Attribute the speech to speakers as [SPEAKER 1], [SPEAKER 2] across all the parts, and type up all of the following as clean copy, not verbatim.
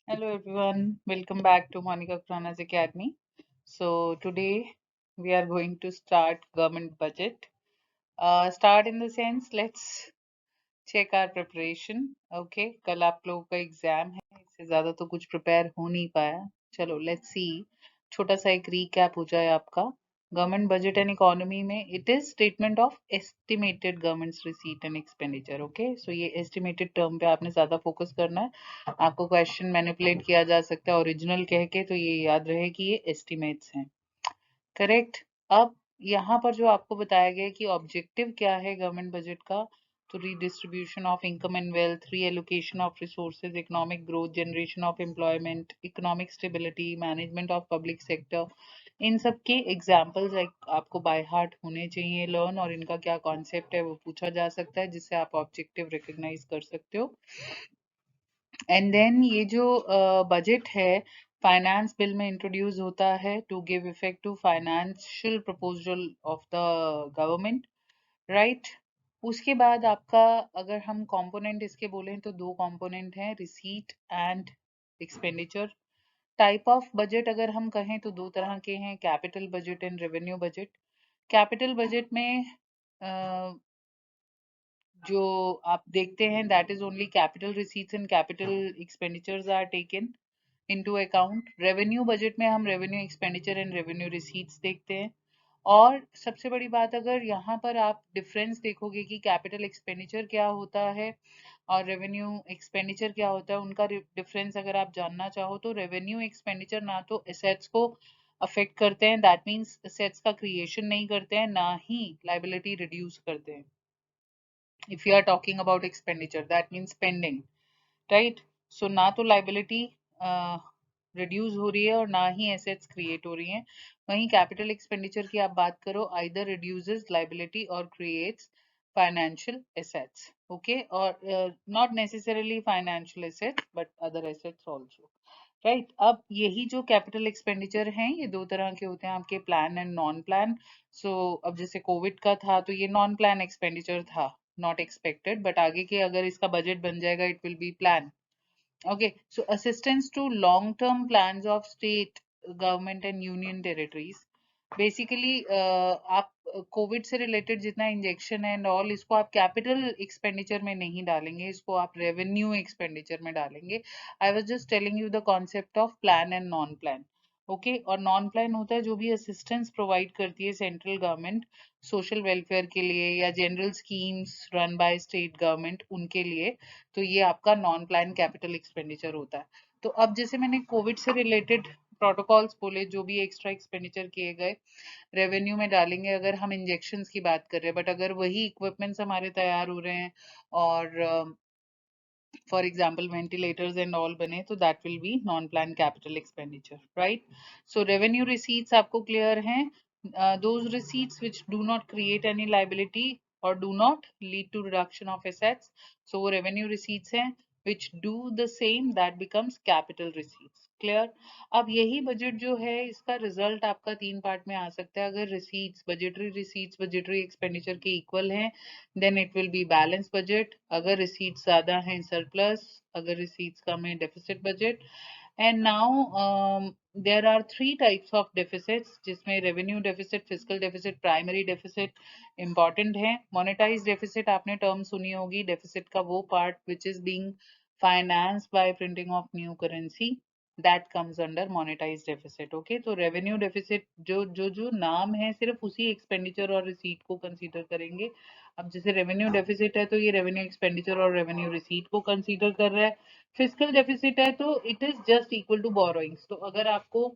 [SPEAKER 1] Hello everyone, welcome back to Monica Khurana's Academy. So today we are going to start government budget. Start in the sense, let's check our preparation. Okay, कल आप लोगों का exam है, इससे ज्यादा तो कुछ प्रिपेयर हो नहीं पाया. चलो लेट्स सी, छोटा सा एक रीकैप हो जाए आपका. गवर्नमेंट बजट एंड इकोनॉमी में it is statement of estimated government's receipt and expenditure. Okay, so ये एस्टिमेटेड टर्म पे आपने ज्यादा फोकस करना है. आपको क्वेश्चन मैनिपुलेट किया जा सकता है ओरिजिनल कह के, तो ये याद रहे कि ये एस्टिमेट्स हैं. करेक्ट. अब यहाँ पर जो आपको बताया गया है कि ऑब्जेक्टिव क्या है गवर्नमेंट बजट का, तो redistribution of income and wealth, reallocation of resources, economic growth, generation of employment, economic stability, management of public sector. इन सब के एग्जाम्पल्स आपको बाय हार्ट होने चाहिए लर्न, और इनका क्या कॉन्सेप्ट है वो पूछा जा सकता है, जिससे आप ऑब्जेक्टिव रिकॉग्नाइज कर सकते हो. एंड देन ये जो बजट है फाइनेंस बिल में इंट्रोड्यूस होता है to give effect to financial proposal of the government, right. उसके बाद आपका, अगर हम कंपोनेंट इसके बोलें तो दो कंपोनेंट हैं, receipt and expenditure. Type of budget अगर हम कहें तो दो तरह के हैं, capital budget and revenue budget. Capital budget में जो आप देखते हैं that is only capital receipts and capital expenditures are taken into account. Revenue budget में हम revenue expenditure and revenue receipts देखते हैं. और सबसे बड़ी बात, अगर यहाँ पर आप डिफरेंस देखोगे कि कैपिटल एक्सपेंडिचर क्या होता है और रेवेन्यू एक्सपेंडिचर क्या होता है, उनका डिफरेंस अगर आप जानना चाहो तो रेवेन्यू एक्सपेंडिचर ना तो एसेट्स को अफेक्ट करते हैं, दैट मीन्स एसेट्स का क्रिएशन नहीं करते हैं, ना ही लाइबिलिटी रिड्यूस करते हैं. if you are talking about expenditure, that means spending, right? So ना तो liability रिड्यूस हो रही है और ना ही एसेट्स क्रिएट हो रही हैं. वहीं कैपिटल एक्सपेंडिचर की आप बात करो, आइदर रिड्यूसेस लाइबिलिटी और क्रिएट्स फाइनेंशियल एसेट्स. ओके, और not necessarily financial assets but other assets also, right. अब यही जो कैपिटल एक्सपेंडिचर हैं ये दो तरह के होते हैं आपके, प्लान एंड नॉन प्लान. सो अब जैसे कोविड का था तो ये नॉन प्लान एक्सपेंडिचर था, नॉट एक्सपेक्टेड, बट आगे के अगर इसका बजट बन जाएगा it will B plan. Okay, so assistance to long-term plans of state government and union territories. Basically, आप कोविड से रिलेटेड जितना इंजेक्शन है एंड ऑल, इसको आप कैपिटल एक्सपेंडिचर में नहीं डालेंगे, इसको आप रेवेन्यू एक्सपेंडिचर में डालेंगे. I was just telling you the concept of plan and non plan. Okay, और नॉन प्लान होता है जो भी असिस्टेंस प्रोवाइड करती है सेंट्रल गवर्नमेंट सोशल वेलफेयर के लिए या general schemes run by state government उनके लिए, तो ये आपका नॉन प्लान कैपिटल एक्सपेंडिचर होता है. तो अब जैसे मैंने कोविड से रिलेटेड प्रोटोकॉल्स बोले, जो भी एक्स्ट्रा एक्सपेंडिचर किए गए रेवेन्यू में डालेंगे अगर हम इंजेक्शंस की बात कर रहे हैं, बट अगर वही इक्विपमेंट्स हमारे तैयार हो रहे हैं और for example ventilators and all बने, तो that will be non plan capital expenditure, right. So revenue receipts आपको क्लियर हैं, those receipts which do not create any liability और do not lead to reduction of assets, so वो revenue receipts हैं. which do the same, that becomes capital receipts. Clear. अब यही budget जो है इसका रिजल्ट आपका तीन पार्ट में आ सकता है. अगर रिसीट्स, बजटरी एक्सपेंडिचर के इक्वल हैं, then it will be balance budget. अगर रिसीट्स ज्यादा हैं सरप्लस, अगर रिसीट्स कम है deficit budget. And now there are three types of deficits, जिसमें revenue deficit, physical deficit, primary deficit important है. मोनेटाइज डेफिसिट आपने टर्म सुनी होगी, डेफिसिट का वो part which is being financed by printing of new currency, that comes under monetized deficit. Okay, तो revenue deficit जो नाम है सिर्फ उसी एक्सपेंडिचर और रिसीट को कंसीडर करेंगे. अब जैसे रेवेन्यू डेफिसिट है तो ये रेवेन्यू एक्सपेंडिचर और रेवेन्यू रिसीट को कंसीडर कर रहा है. फिजिकल डेफिसिट है तो it is just equal to borrowings. तो अगर आपको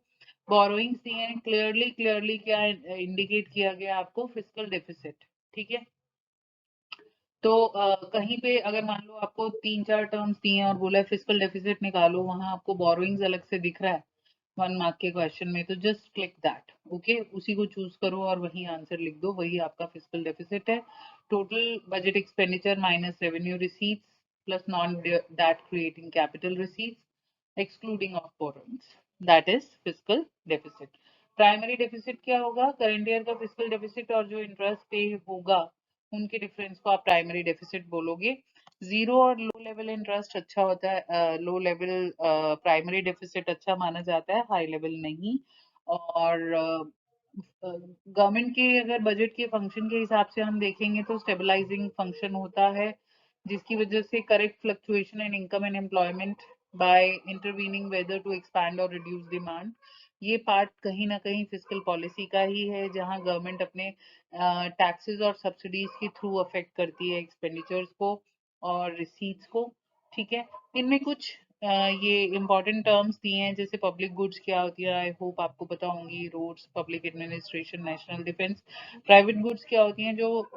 [SPEAKER 1] बोरोइंग्स दिए हैं, क्लियरली क्या इंडिकेट किया गया आपको, फिजिकल डेफिसिट. ठीक है. तो कहीं पे अगर मान लो आपको तीन चार टर्म्स दिए हैं और बोला है फिजिकल डेफिसिट निकालो, वहां आपको बोरोइंग्स अलग से दिख रहा है 1 मार्क के क्वेश्चन में, तो जस्ट क्लिक दैट. ओके, उसी को चूज करो और वही आंसर लिख दो, वही आपका फिजिकल डेफिसिट है. Total budget expenditure minus revenue receipts plus non that creating capital receipts excluding of borrowings, that is physical deficit. Primary deficit क्या होगा, करंट ईयर का फिजिकल डेफिसिट और जो इंटरेस्ट पे होगा उनके डिफरेंस को आप प्राइमरी डेफिसिट बोलोगे. जीरो और लो लेवल इंटरेस्ट अच्छा होता है, लो लेवल प्राइमरी डेफिसिट अच्छा माना जाता है, हाई लेवल नहीं। और गवर्नमेंट के अगर बजट के फंक्शन के हिसाब से हम देखेंगे तो स्टेबलाइजिंग फंक्शन होता है, जिसकी वजह से correct fluctuation in income and employment by intervening whether to expand और रिड्यूस डिमांड। ये पार्ट कहीं ना कहीं फिजिकल पॉलिसी का ही है, जहां गवर्नमेंट अपने टैक्सेस और सब्सिडीज के थ्रू अफेक्ट करती है एक्सपेंडिचर्स को और रिसीट्स को। ठीक है, इनमें कुछ ये इंपॉर्टेंट टर्म्स दिए हैं, जैसे पब्लिक गुड्स क्या होती है, आई होप आपको पता होंगी, roads, public administration, national defence. Private goods क्या होती हैं, जो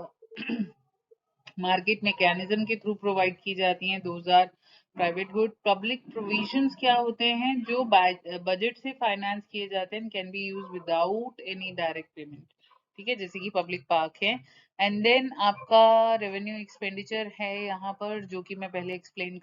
[SPEAKER 1] मार्केट मैकेनिज्म के थ्रू प्रोवाइड की जाती हैं, those are private good. Public provisions क्या होते हैं, जो बजट से फाइनेंस किए जाते हैं, can be use without any direct payment. ठीक है, जैसे कि पब्लिक पार्क है। एंड देन आपका रेवेन्यू एक्सपेंडिचर है यहाँ पर, जो कि मैं पहले एक्सप्लेन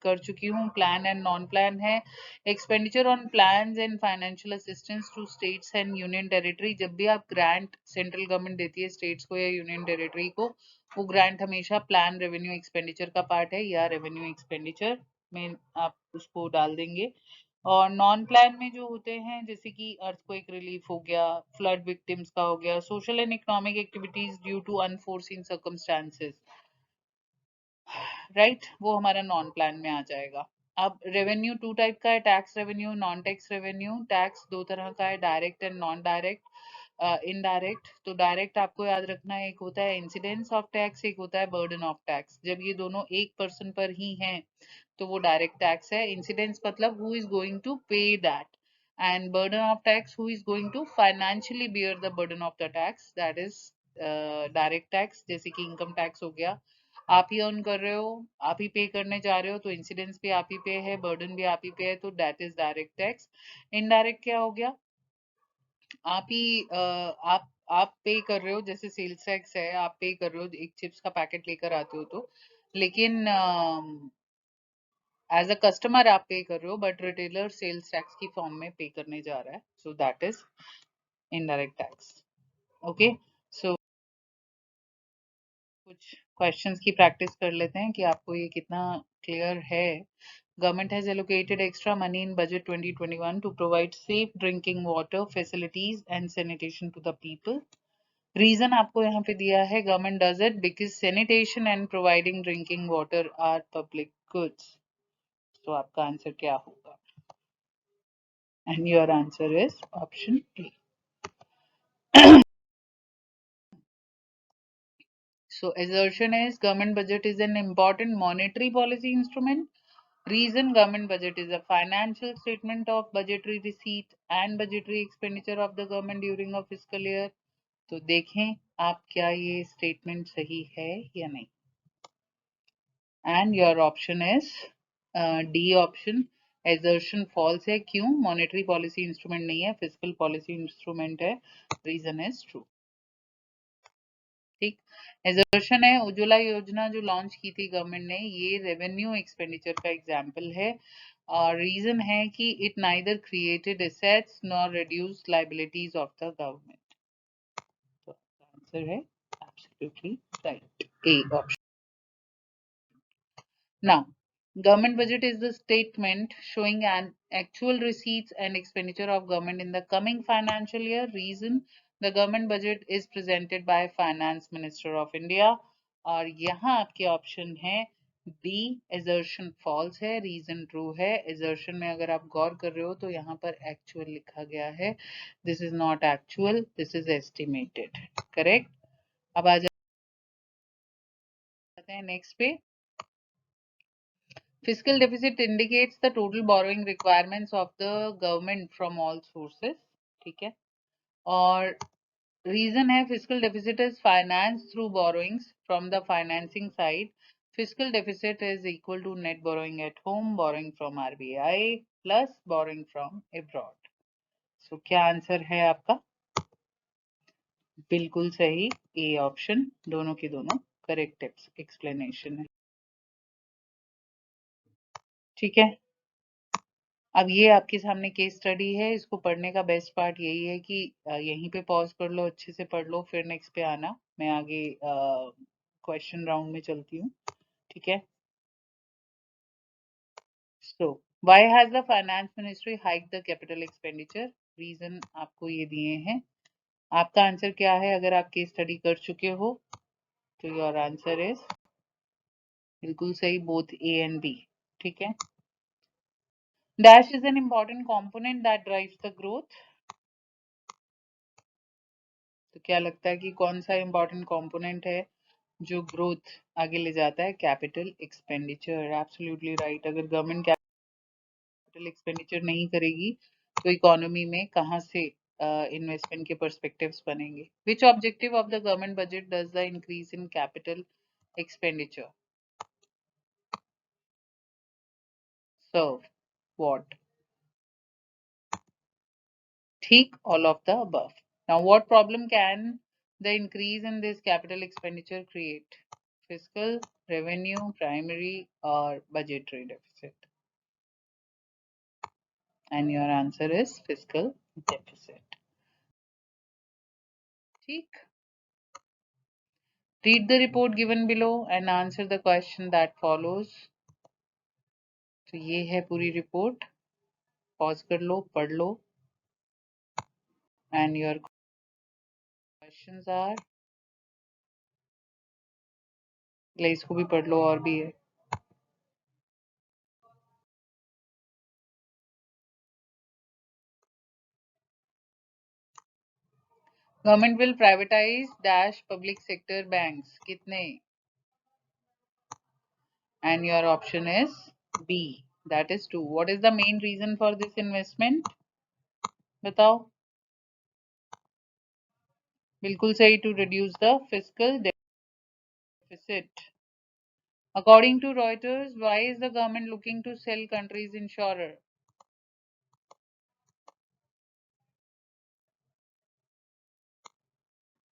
[SPEAKER 1] कर चुकी हूँ, प्लान एंड नॉन प्लान है। Expenditure on plans and financial assistance to states and union territory. जब भी आप ग्रांट सेंट्रल गवर्नमेंट देती है स्टेट्स को या यूनियन टेरिटरी को, वो ग्रांट हमेशा प्लान रेवेन्यू एक्सपेंडिचर का पार्ट है या रेवेन्यू एक्सपेंडिचर में आप उसको डाल देंगे। और नॉन प्लान में जो होते हैं, जैसे कि अर्थक्वेक रिलीफ हो गया, फ्लड विक्टिम्स का हो गया, social and economic activities due to unforeseen circumstances, right, वो हमारा नॉन प्लान में आ जाएगा। अब रेवेन्यू टू टाइप का है, tax revenue, non tax revenue. Tax दो तरह का है, direct and non direct. Indirect, तो डायरेक्ट आपको याद रखना है, एक होता है इंसिडेंस ऑफ टैक्स, एक होता है बर्डन ऑफ टैक्स। जब ये दोनों एक पर्सन पर ही हैं तो वो डायरेक्ट टैक्स है। इंसिडेंस मतलब who is going to pay that, and burden of tax who is going to financially bear the burden of the tax, that is direct tax. जैसे कि इनकम टैक्स हो गया, आप ही अर्न कर रहे हो, आप ही पे करने जा रहे हो, तो इंसिडेंस भी आप ही पे है, बर्डन भी आप ही पे है, तो that is direct tax. Indirect क्या हो गया, आप ही आप पे कर रहे हो, जैसे सेल्स टैक्स है, आप पे कर रहे हो, एक चिप्स का पैकेट लेकर आते हो तो, लेकिन एज अ कस्टमर आप पे कर रहे हो, बट रिटेलर सेल्स टैक्स की फॉर्म में पे करने जा रहा है, so that is indirect tax. Okay, so कुछ क्वेश्चंस की प्रैक्टिस कर लेते हैं कि आपको ये कितना क्लियर है। Government has allocated extra money in budget 2021 to provide safe drinking water facilities and sanitation to the people. Reason आपको यहाँ पे दिया है, government does it because sanitation and providing drinking water are public goods. तो आपका answer क्या होगा? And your answer is option A. So assertion is government budget is an important monetary policy instrument. Reason, government budget is a financial statement of budgetary receipt and budgetary expenditure of the government during a fiscal year. तो देखें आप क्या ये statement सही है या नहीं। And your option is D option, assertion false है। क्यों? मॉनेटरी पॉलिसी इंस्ट्रूमेंट नहीं है, फिजिकल पॉलिसी इंस्ट्रूमेंट है। Reason is true. ठीक, एजर्शन है, उज्ज्वला योजना जो लॉन्च की थी गवर्नमेंट ने, ये रेवेन्यू एक्सपेंडिचर का एग्जाम्पल है। और रीजन है कि it neither created assets nor reduce liabilities of the government. तो आंसर है absolutely right, A option. Now, government budget is the statement showing an actual receipts and expenditure of government in the coming financial year. Reason, the government budget is presented by Finance Minister of India. और यहाँ आपके option है D, assertion false है, reason true है। assertion में अगर आप गौर कर रहे हो तो यहाँ पर actual लिखा गया है, this is not actual, this is estimated, correct। अब आ जाते हैं नेक्स्ट पे। Fiscal deficit indicates the total borrowing requirements of the government from all sources. ठीक है, और रीजन है fiscal deficit is financed through borrowings from the financing side. Fiscal deficit is equal to net borrowing at home, borrowing from RBI plus borrowing from abroad. So क्या answer है आपका? बिल्कुल सही, A option, दोनों की दोनों correct explanation है। ठीक है, अब ये आपके सामने केस स्टडी है, इसको पढ़ने का बेस्ट पार्ट यही है कि यहीं पे पॉज कर लो, अच्छे से पढ़ लो, फिर नेक्स्ट पे आना, मैं आगे क्वेश्चन राउंड में चलती हूँ। ठीक है। So why has the finance ministry hiked the capital expenditure? Reason आपको ये दिए हैं. आपका आंसर क्या है अगर आप केस स्टडी कर चुके हो? तो योर आंसर इज बिल्कुल सही, बोथ ए एंड बी. ठीक है. Dash is an important component that drives the growth. तो क्या लगता है कि कौन सा इम्पॉर्टेंट कॉम्पोनेंट है जो ग्रोथ आगे ले जाता है? Capital expenditure. Absolutely right. अगर गवर्नमेंट कैपिटल एक्सपेंडिचर नहीं करेगी तो इकोनॉमी में कहाँ से इन्वेस्टमेंट के पर्सपेक्टिव्स बनेंगे? Which objective of the government budget does the increase in capital expenditure serve? What? ठीक, all of the above. Now what problem can the increase in this capital expenditure create? Fiscal, revenue, primary or budgetary deficit? And your answer is fiscal deficit. ठीक. Read the report given below and answer the question that follows. तो ये है पूरी report. Pause कर लो, पढ़ लो. And your questions are, इसको भी पढ़ लो और भी है. Government will privatize dash public sector banks. कितने? And your option is B, that is 2. What is the main reason for this investment? बताओ. बिल्कुल सही, to reduce the fiscal deficit. According to Reuters, why is the government looking to sell country's insurer?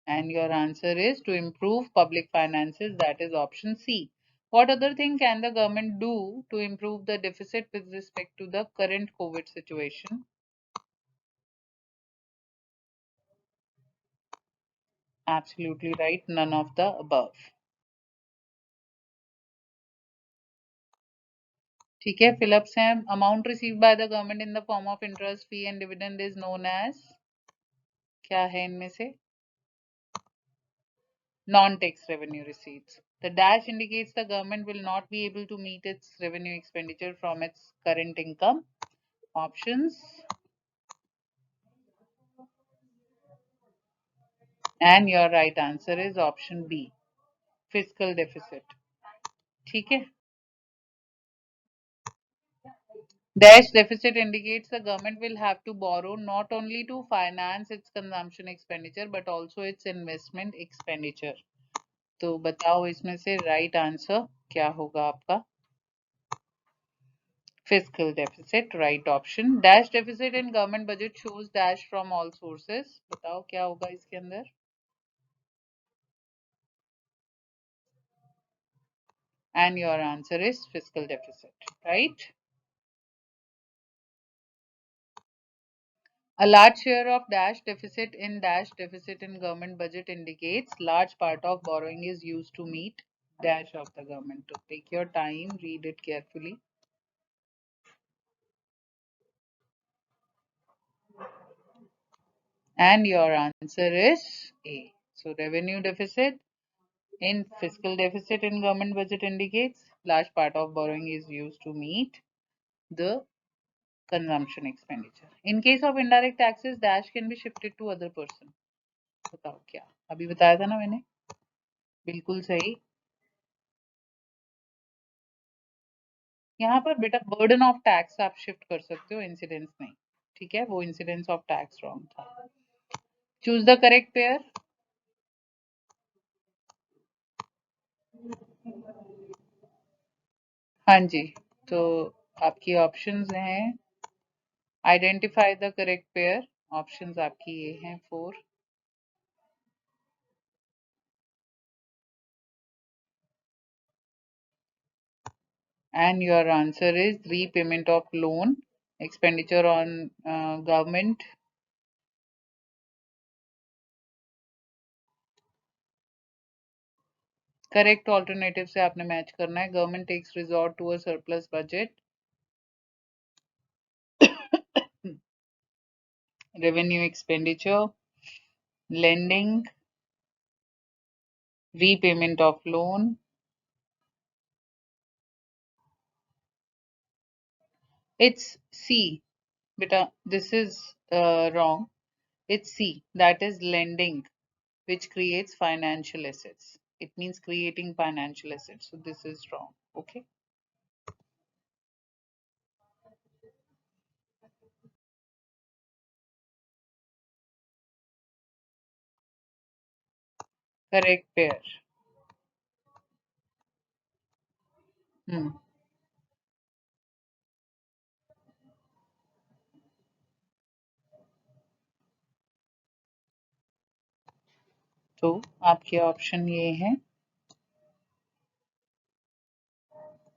[SPEAKER 1] And your answer is to improve public finances, that is option C. What other thing can the government do to improve the deficit with respect to the current COVID situation? Absolutely right, none of the above. ठीक है. Fill ups हैं. Amount receive by the government in the form of interest, fee and dividend is known as. क्या है इनमें से? Non tax revenue receipts. The dash indicates the government will not be able to meet its revenue expenditure from its current income. Options. And your right answer is option B, fiscal deficit. ठीक है. Dash deficit indicates the government will have to borrow not only to finance its consumption expenditure but also its investment expenditure. तो बताओ इसमें से right answer क्या होगा आपका? Fiscal deficit, right option. Dash deficit in government budget shows dash from all sources. बताओ क्या होगा इसके अंदर? And your answer is fiscal deficit, right? A large share of dash deficit in government budget indicates large part of borrowing is used to meet dash of the government. So take your time, read it carefully. And your answer is A. So revenue deficit in fiscal deficit in government budget indicates large part of borrowing is used to meet the consumption expenditure. In case of indirect taxes, dash can be shifted to other person. बताओ क्या? अभी बताया था ना मैंने. बिल्कुल सही. यहाँ पर बेटा बर्डन ऑफ टैक्स आप शिफ्ट कर सकते हो, इंसिडेंस नहीं. ठीक है, वो इंसिडेंस ऑफ टैक्स रॉन्ग था. Choose the correct pair. हाँ जी. तो आपकी ऑप्शंस हैं, identify the correct pair. Options आपकी ये हैं 4. And your answer is repayment of loan, expenditure on government. Correct alternative से आपने मैच करना है. Government takes resort to a surplus budget. revenue expenditure, lending, repayment of loan. It's C. Beta, this is wrong. It's C. That is lending, which creates financial assets. It means creating financial assets. So this is wrong. Okay. Correct pair. Hmm. तो आपके option ये हैं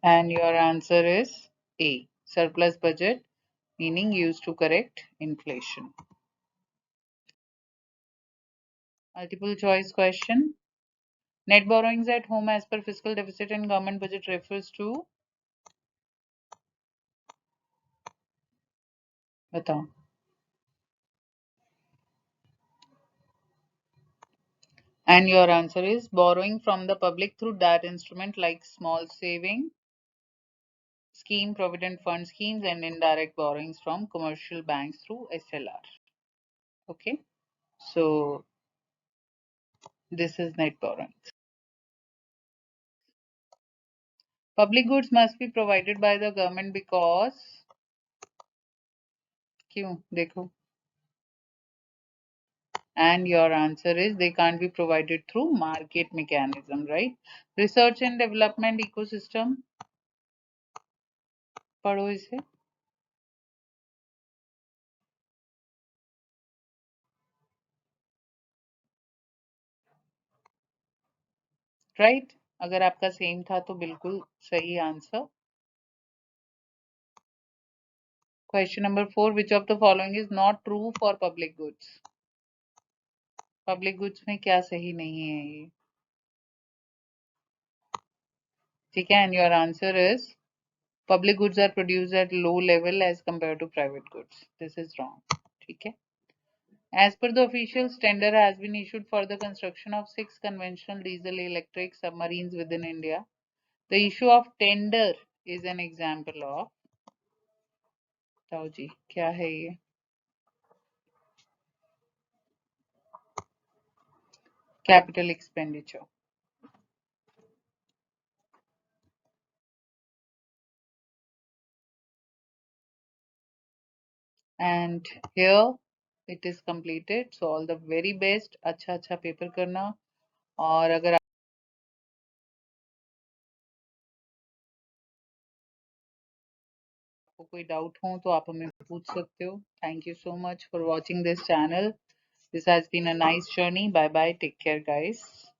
[SPEAKER 1] and your answer is A. Surplus budget, meaning used to correct inflation. Multiple choice question. Net borrowings at home as per fiscal deficit and government budget refers to. बताओ. And your answer is borrowing from the public through that instrument like small saving scheme, provident fund schemes, and indirect borrowings from commercial banks through SLR. Okay, so this is net borrowing. Public goods must be provided by the government because क्यों देखो. And your answer is they can't be provided through market mechanism, right? Research and development ecosystem. पढ़ो इसे. Right. अगर आपका same था तो बिल्कुल सही answer. Question number 4. Which of the following is not true for public goods. Public goods में क्या सही नहीं है ये. ठीक है. And your answer is public goods are produced at low level as compared to private goods. This is wrong. ठीक है. As per the official tender has been issued for the construction of 6 conventional diesel electric submarines within India. The issue of tender is an example of. बताओ जी क्या है ये. Capital expenditure. And here it is completed. So all the very best. अच्छा अच्छा paper करना. और अगर आपको कोई डाउट हो तो आप हमें पूछ सकते हो. Thank you so much for watching this channel. This has been a nice journey. Bye bye. Take care, guys.